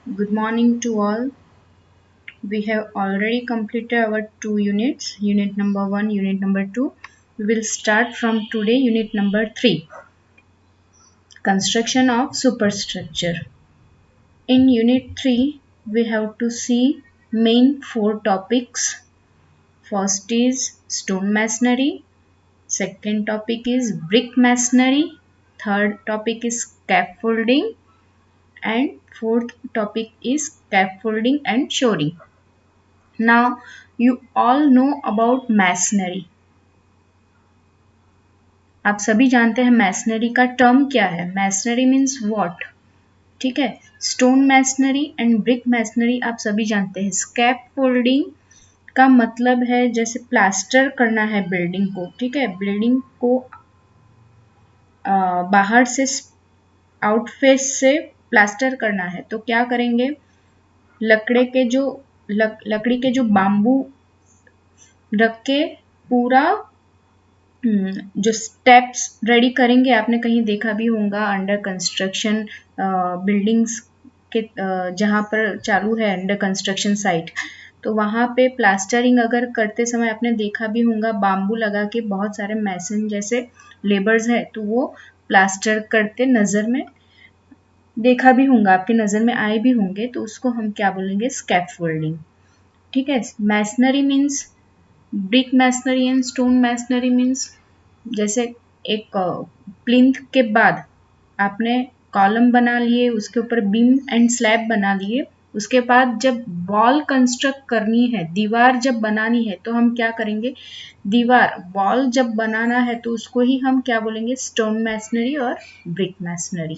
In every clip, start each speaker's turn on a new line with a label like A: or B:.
A: Good morning to all. We have already completed our 2 units, unit number 1, unit number 2. We will start from today, unit number 3, construction of superstructure. In unit 3, we have to see main 4 topics. First is stone masonry, second topic is brick masonry, third topic is scaffolding, and fourth topic is scaffolding and shoring. Now you all know about masonry. आप सभी जानते हैं masonry का term क्या है. Masonry means what. ठीक है. Stone masonry and brick masonry आप सभी जानते हैं. स्कैप फोल्डिंग का मतलब है जैसे प्लास्टर करना है बिल्डिंग को. ठीक है. बिल्डिंग को बाहर से आउटफेस से प्लास्टर करना है तो क्या करेंगे, लकड़ी के जो बाम्बू रख के पूरा जो स्टेप्स रेडी करेंगे. आपने कहीं देखा भी होगा अंडर कंस्ट्रक्शन बिल्डिंग्स के जहाँ पर चालू है अंडर कंस्ट्रक्शन साइट, तो वहाँ पे प्लास्टरिंग अगर करते समय आपने देखा भी होगा बाम्बू लगा के बहुत सारे मैसन जैसे लेबर्स है तो वो प्लास्टर करते नज़र में देखा भी होगा, आपकी नज़र में आए भी होंगे, तो उसको हम क्या बोलेंगे, स्कैफोल्डिंग. ठीक है. Masonry means brick masonry and stone masonry means जैसे एक प्लिंथ के बाद आपने कॉलम बना लिए, उसके ऊपर बीम एंड स्लैब बना लिए, उसके बाद जब वॉल कंस्ट्रक्ट करनी है, दीवार जब बनानी है तो हम क्या करेंगे, दीवार वॉल जब बनाना है तो उसको ही हम क्या बोलेंगे, स्टोन मैसनरी और ब्रिक मैसनरी.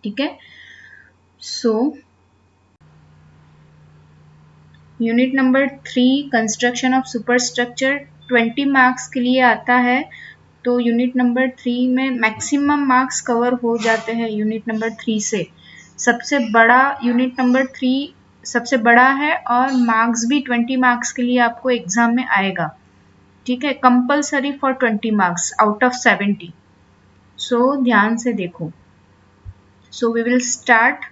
A: ठीक है. So unit number 3 construction of superstructure 20 marks के लिए आता है. तो यूनिट नंबर 3 में मैक्सिमम मार्क्स कवर हो जाते हैं यूनिट नंबर 3 से. सबसे बड़ा यूनिट नंबर 3 सबसे बड़ा है और मार्क्स भी 20 मार्क्स के लिए आपको एग्जाम में आएगा. ठीक है. Compulsory for 20 marks out of 70. So ध्यान से देखो. So we will start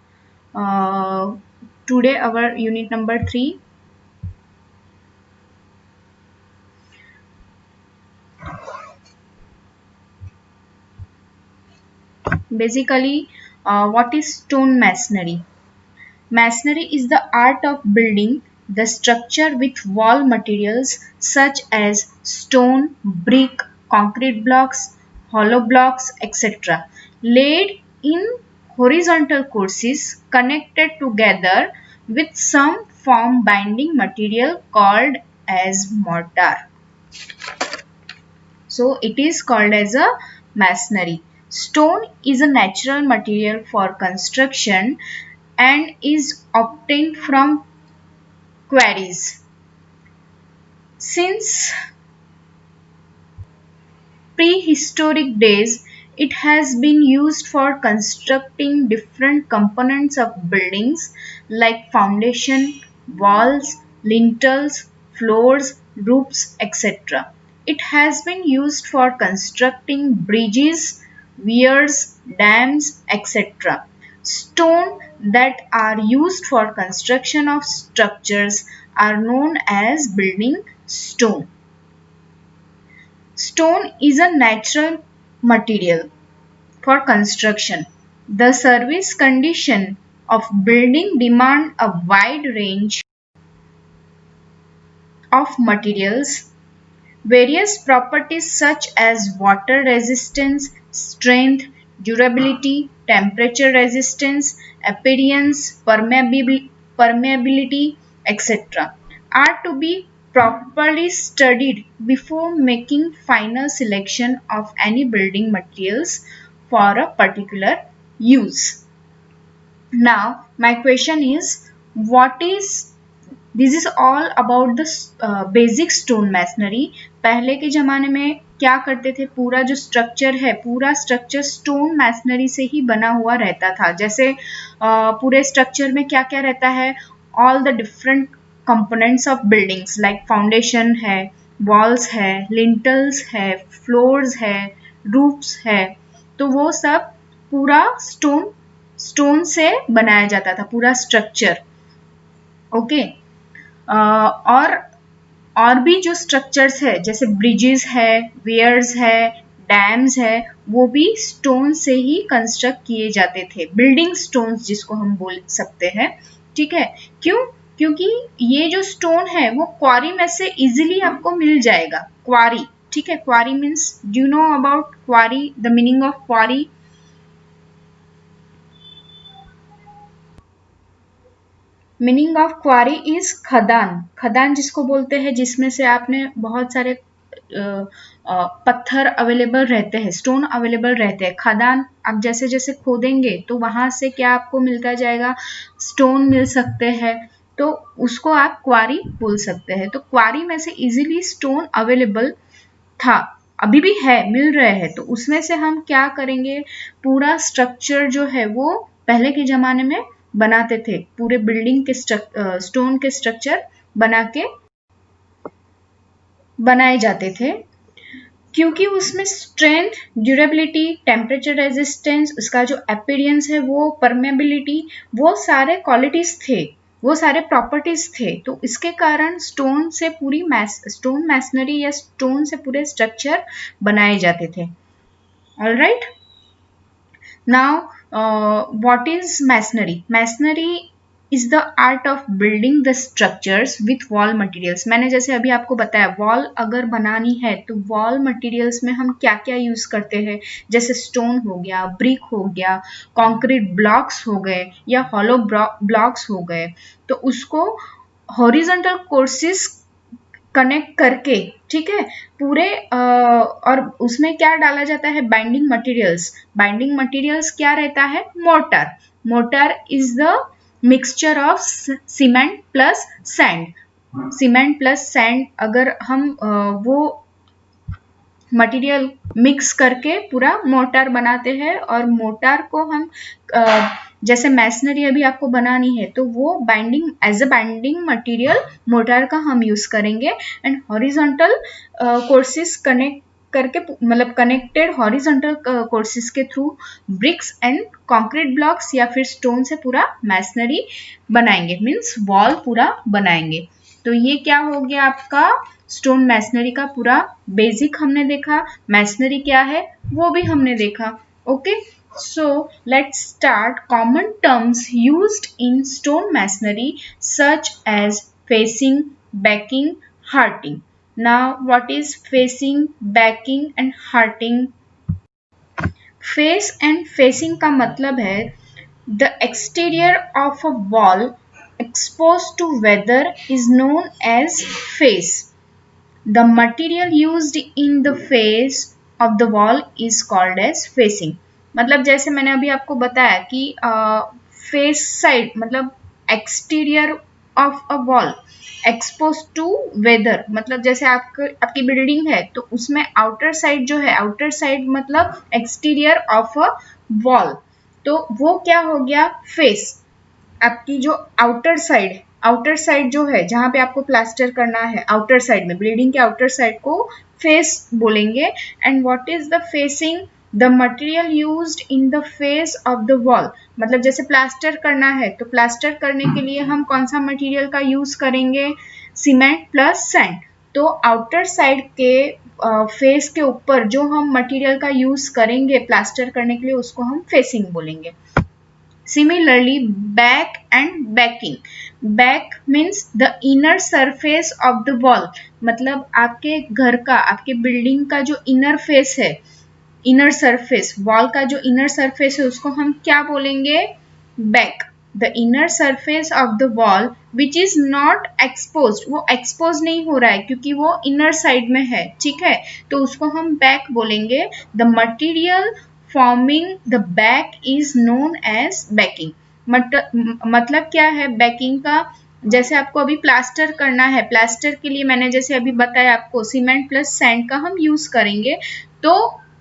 A: today our unit number 3. Basically, what is stone masonry? Masonry is the art of building the structure with wall materials such as stone, brick, concrete blocks, hollow blocks, etc. laid in horizontal courses connected together with some form binding material called as mortar. So it is called as a masonry. Stone is a natural material for construction and is obtained from quarries. Since prehistoric days, it has been used for constructing different components of buildings like foundation, walls, lintels, floors, roofs, etc. It has been used for constructing bridges, weirs, dams, etc. Stone that are used for construction of structures are known as building stone. Stone is a natural material for construction. The service condition of building demand a wide range of materials. Various properties such as water resistance, strength, durability, temperature resistance, appearance, permeability, etc. are to be properly studied before making final selection of any building materials for a particular use. Now, my question is, this is all about the basic stone masonry. पहले के ज़माने में क्या करते थे, पूरा जो structure है, पूरा स्ट्रक्चर स्टोन मैसनरी से ही बना हुआ रहता था. जैसे पूरे स्ट्रक्चर में क्या क्या रहता है, all the different components of buildings like foundation है, वॉल्स है, लिंटल्स है, फ्लोर्स है, रूफ्स है, तो वो सब पूरा स्टोन स्टोन से बनाया जाता था पूरा स्ट्रक्चर। ओके। और भी जो स्ट्रक्चर्स है जैसे ब्रिजेस है, वेयर्स है, डैम्स है, वो भी स्टोन से ही कंस्ट्रक्ट किए जाते थे, बिल्डिंग स्टोन्स जिसको हम बोल सकते हैं। ठीक है, क्यों? क्योंकि ये जो स्टोन है वो क्वारी में से इजीली आपको मिल जाएगा। क्वारी, ठीक है, quarry means, do you know about quarry, the meaning of quarry? Meaning of quarry is खदान। खदान जिसको बोलते हैं जिसमें से आपने बहुत सारे पत्थर अवेलेबल रहते हैं, स्टोन अवेलेबल रहते हैं। खदान आप जैसे जैसे खोदेंगे तो वहां से क्या आपको मिलता जाएगा, स्टोन मिल सकते हैं, तो उसको आप क्वारी बोल सकते हैं। तो क्वारी में से इजीली स्टोन अवेलेबल था, अभी भी है, मिल रहे हैं। तो उसमें से हम क्या करेंगे, पूरा स्ट्रक्चर जो है वो पहले के जमाने में बनाते थे, पूरे बिल्डिंग के स्टोन के स्ट्रक्चर बना के बनाए जाते थे, क्योंकि उसमें स्ट्रेंथ, ड्यूरेबिलिटी, टेम्परेचर रेजिस्टेंस, उसका जो अपीयरेंस है, वो परमेबिलिटी, वो सारे क्वालिटीज थे, वो सारे प्रॉपर्टीज थे। तो इसके कारण स्टोन से पूरी स्टोन मैसनरी या स्टोन से पूरे स्ट्रक्चर बनाए जाते थे। Alright, now what is masonry? Masonry is the art of building the structures with wall materials. मैंने जैसे अभी आपको बताया, वॉल अगर बनानी है तो वॉल मटेरियल्स में हम क्या क्या यूज करते हैं, जैसे स्टोन हो गया, ब्रिक हो गया, कंक्रीट ब्लॉक्स हो गए या हॉलो ब्लॉक्स हो गए। तो उसको हॉरिजॉन्टल कोर्सेस कनेक्ट करके, ठीक है, पूरे और उसमें क्या डाला जाता है, बाइंडिंग मटेरियल्स। बाइंडिंग मटेरियल्स क्या रहता है, mortar. Mortar is the mixture of cement plus sand. Cement plus sand अगर हम वो मटेरियल मिक्स करके पूरा मोर्टार बनाते हैं, और मोर्टार को हम जैसे मैसनरी अभी आपको बनानी है तो वो binding, as a binding material mortar का हम यूज करेंगे। एंड हॉरिजॉन्टल कोर्सेस कनेक्ट करके, मतलब कनेक्टेड हॉरिजॉन्टल कोर्सेस के through bricks and concrete blocks या फिर स्टोन से पूरा मैसनरी बनाएंगे, मीन्स वॉल पूरा बनाएंगे। तो ये क्या हो गया आपका स्टोन मैसनरी का पूरा बेसिक हमने देखा। मैसनरी क्या है वो भी हमने देखा। Okay, so let's start common terms used in stone masonry such as facing, backing, hearting. Now what is facing, backing and hearting? Face and facing का मतलब है the exterior of a wall exposed to weather is known as face. The material used in the face of the wall is called as facing. मतलब जैसे मैंने अभी आपको बताया कि फेस साइड मतलब exterior of a wall, expose to weather, मतलब जैसे आपकी बिल्डिंग है तो उसमें आउटर साइड जो है, आउटर साइड मतलब एक्सटीरियर ऑफ अ वॉल, तो वो क्या हो गया, फेस। आपकी जो आउटर साइड जो है जहां पे आपको प्लास्टर करना है, आउटर साइड में, बिल्डिंग के आउटर साइड को फेस बोलेंगे। And what is the facing? The material used in the face of the wall, मतलब जैसे प्लास्टर करना है तो प्लास्टर करने के लिए हम कौन सा मटेरियल का यूज करेंगे, सीमेंट प्लस सैंड। तो आउटर साइड के फेस के ऊपर जो हम मटेरियल का यूज करेंगे प्लास्टर करने के लिए, उसको हम फेसिंग बोलेंगे। Similarly, back and backing. Back means the inner surface of the wall. मतलब आपके घर का, आपके बिल्डिंग का जो इनर फेस है, इनर सरफेस, वॉल का जो इनर सरफेस है उसको हम क्या बोलेंगे, back. The inner surface of the wall which is not expose, वो एक्सपोज नहीं हो रहा है क्योंकि वो इनर साइड में है, ठीक है, तो उसको हम बैक बोलेंगे। The material forming the back is known as backing. मतलब क्या है बैकिंग का, जैसे आपको अभी प्लास्टर करना है, प्लास्टर के लिए मैंने जैसे अभी बताया आपको सीमेंट प्लस सैंड का हम यूज करेंगे। तो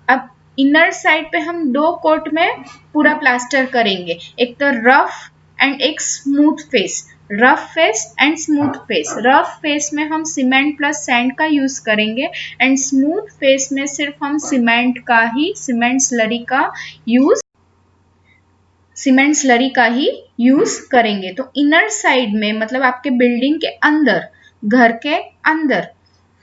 A: अब इनर साइड पे हम दो कोट में पूरा प्लास्टर करेंगे, एक तो रफ एंड एक smooth face. Rough face and smooth face, rough face में हम सीमेंट प्लस सैंड का यूज करेंगे, एंड स्मूथ फेस में सिर्फ हम सीमेंट का ही, सीमेंट स्लरी का यूज सीमेंट स्लरी का ही यूज करेंगे। तो इनर साइड में मतलब आपके बिल्डिंग के अंदर, घर के अंदर,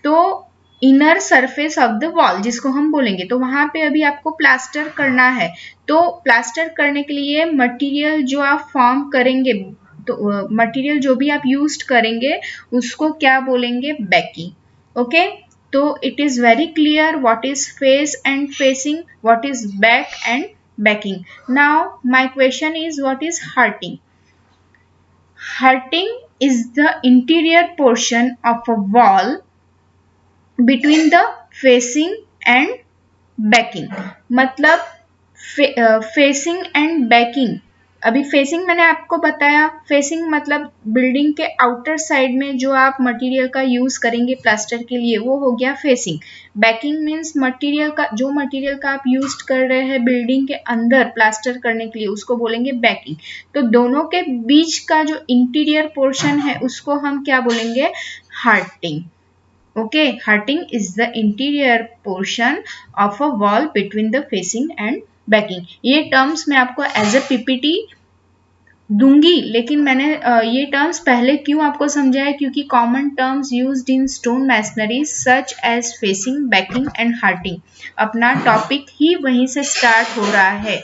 A: तो inner surface of the wall जिसको हम बोलेंगे, तो वहां पे अभी आपको प्लास्टर करना है। तो प्लास्टर करने के लिए मटेरियल जो आप फॉर्म करेंगे, तो मटेरियल जो भी आप यूज करेंगे उसको क्या बोलेंगे, बैकिंग। ओके, तो it is very clear what is face and facing, what is back and backing. Now my question is, what is hurting? Hurting is the interior portion of a wall between the facing and backing. मतलब facing and banking. अभी facing मैंने आपको बताया, facing मतलब building के outer side में जो आप मटेरियल का यूज करेंगे प्लास्टर के लिए, वो हो गया फेसिंग। बैकिंग मीन्स मटेरियल का, जो मटेरियल का आप यूज कर रहे हैं बिल्डिंग के अंदर प्लास्टर करने के लिए, उसको बोलेंगे बैकिंग। तो दोनों के बीच का जो इंटीरियर पोर्शन है उसको हम क्या बोलेंगे, हार्टिंग। Okay, hurting is the interior portion of a wall between the facing and backing. ये टर्म्स मैं आपको एज ए पीपीटी दूंगी, लेकिन मैंने ये टर्म्स पहले क्यों आपको समझाया, क्योंकि common terms used in stone masonry such as facing, backing and hearting, अपना टॉपिक ही वहीं से स्टार्ट हो रहा है।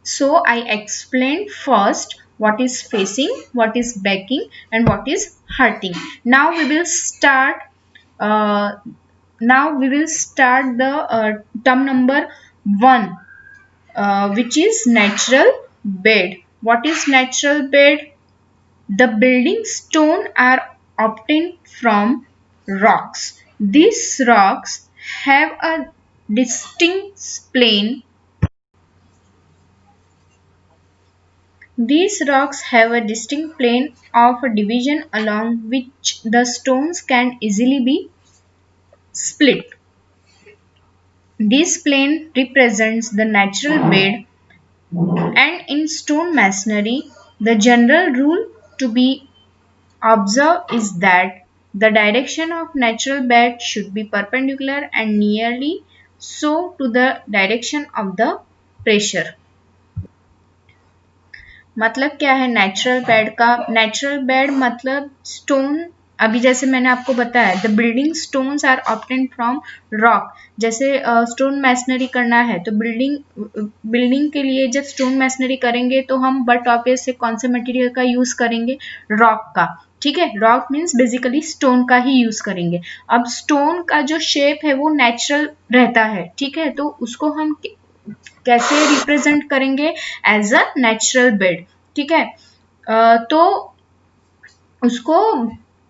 A: So I explained first what is facing, what is backing and what is hurting. Now we will start the term number 1, which is natural bed. What is natural bed? The building stone are obtained from rocks. These rocks have a distinct plane. These rocks have a distinct plane of division along which the stones can easily be split. This plane represents the natural bed, and in stone masonry, the general rule to be observed is that the direction of natural bed should be perpendicular and nearly so to the direction of the pressure. मतलब क्या है natural bed का? Natural bed मतलब stone, अभी जैसे मैंने आपको बताया, the building stones are obtained from rock. जैसे स्टोन मैसनरी करना है तो बिल्डिंग के लिए जब स्टोन मैसनरी करेंगे तो हम बट ऑब्वियस से कौन से मटेरियल का यूज करेंगे, रॉक का। ठीक है, रॉक मीन्स बेसिकली स्टोन का ही यूज करेंगे। अब स्टोन का जो शेप है वो नेचुरल रहता है, ठीक है, तो उसको हम कैसे रिप्रेजेंट करेंगे, एज अ नेचुरल बेड। ठीक है, तो उसको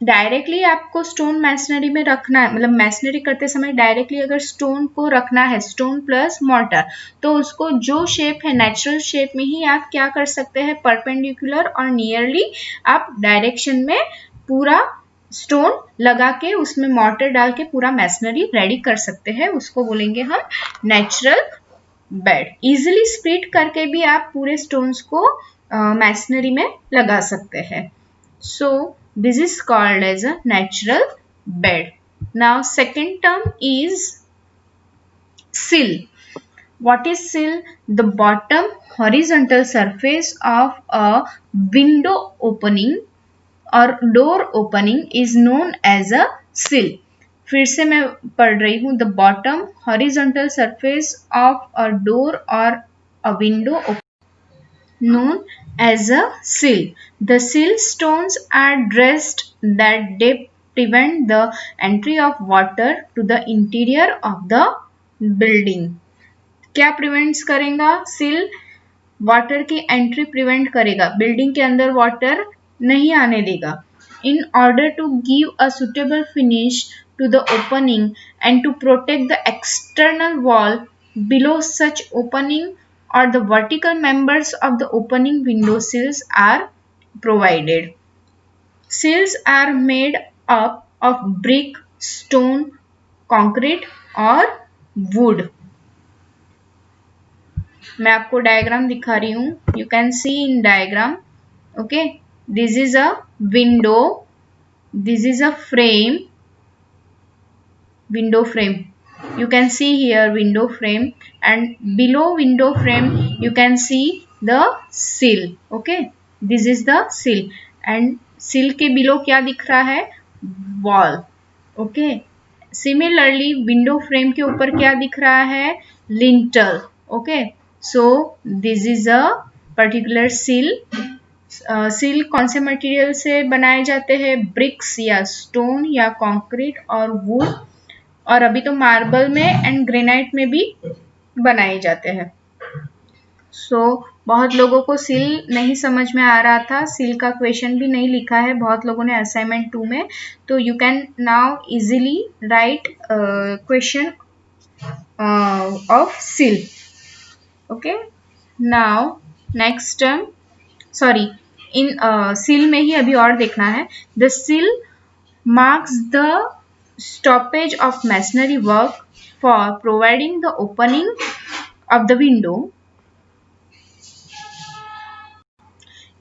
A: डायरेक्टली आपको स्टोन मैसनरी में रखना है, मतलब मैसनरी करते समय डायरेक्टली अगर स्टोन को रखना है, स्टोन प्लस मॉर्टर, तो उसको जो शेप है नेचुरल शेप में ही आप क्या कर सकते हैं, परपेंडिकुलर और नियरली आप डायरेक्शन में पूरा स्टोन लगा के उसमें मॉर्टर डाल के पूरा मैसनरी रेडी कर सकते हैं, उसको बोलेंगे हम नेचुरल बेड। इजिली स्प्लिट करके भी आप पूरे स्टोन्स को मैसनरी में लगा सकते हैं। So this is called as a natural bed. Now second term is sill. What is sill? The bottom horizontal surface of a window opening or door opening is known as a sill. फिर से मैं पढ़ रही हूँ, the bottom horizontal surface of a door और a window known as a sill. The sill stones are dressed that they prevent the entry of water to the interior of the building. क्या prevents करेगा? सिल water की entry prevent करेगा, building के अंदर water नहीं आने देगा। In order to give a suitable finish to the opening and to protect the external wall below such opening or the vertical members of the opening, window sills are provided. Sills are made up of brick, stone, concrete or wood. मैं आपको diagram दिखा रही हूँ, you can see in diagram. Okay, this is a window, this is a frame, window frame, you can see here window frame, and below window frame you can see the sill. Okay, this is the sill, and sill के below क्या दिख रहा है, wall. Okay, similarly window frame के ऊपर क्या दिख रहा है, lintel. Okay, so this is a particular sill. सिल कौन से मटेरियल से बनाए जाते हैं, ब्रिक्स या स्टोन या कंक्रीट और वुड, और अभी तो मार्बल में एंड ग्रेनाइट में भी बनाए जाते हैं. सो बहुत लोगों को सिल नहीं समझ में आ रहा था, सिल का क्वेश्चन भी नहीं लिखा है बहुत लोगों ने असाइनमेंट 2 में, तो you can now easily write question of sill. Okay, now next term, sorry in sill में ही अभी और देखना है. The sill marks the stoppage of masonry work for providing the opening of the window.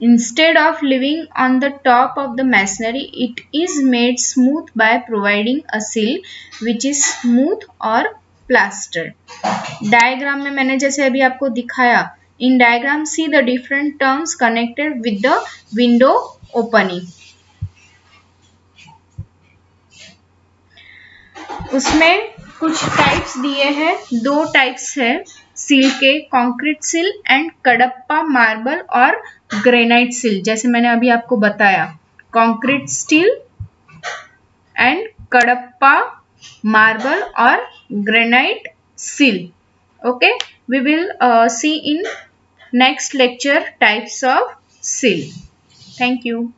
A: Instead of living on the top of the masonry, it is made smooth by providing a sill which is smooth or plastered. Diagram में मैंने जैसे अभी आपको दिखाया, in diagram see the different terms connected with the window opening. उसमें कुछ types दिए हैं, 2 टाइप्स है सील के, concrete sill and Kadappa marble और ग्रेनाइट सील. जैसे मैंने अभी आपको बताया, concrete steel and Kadappa marble और granite sill. Okay, we will see in next lecture types of sill. Thank you.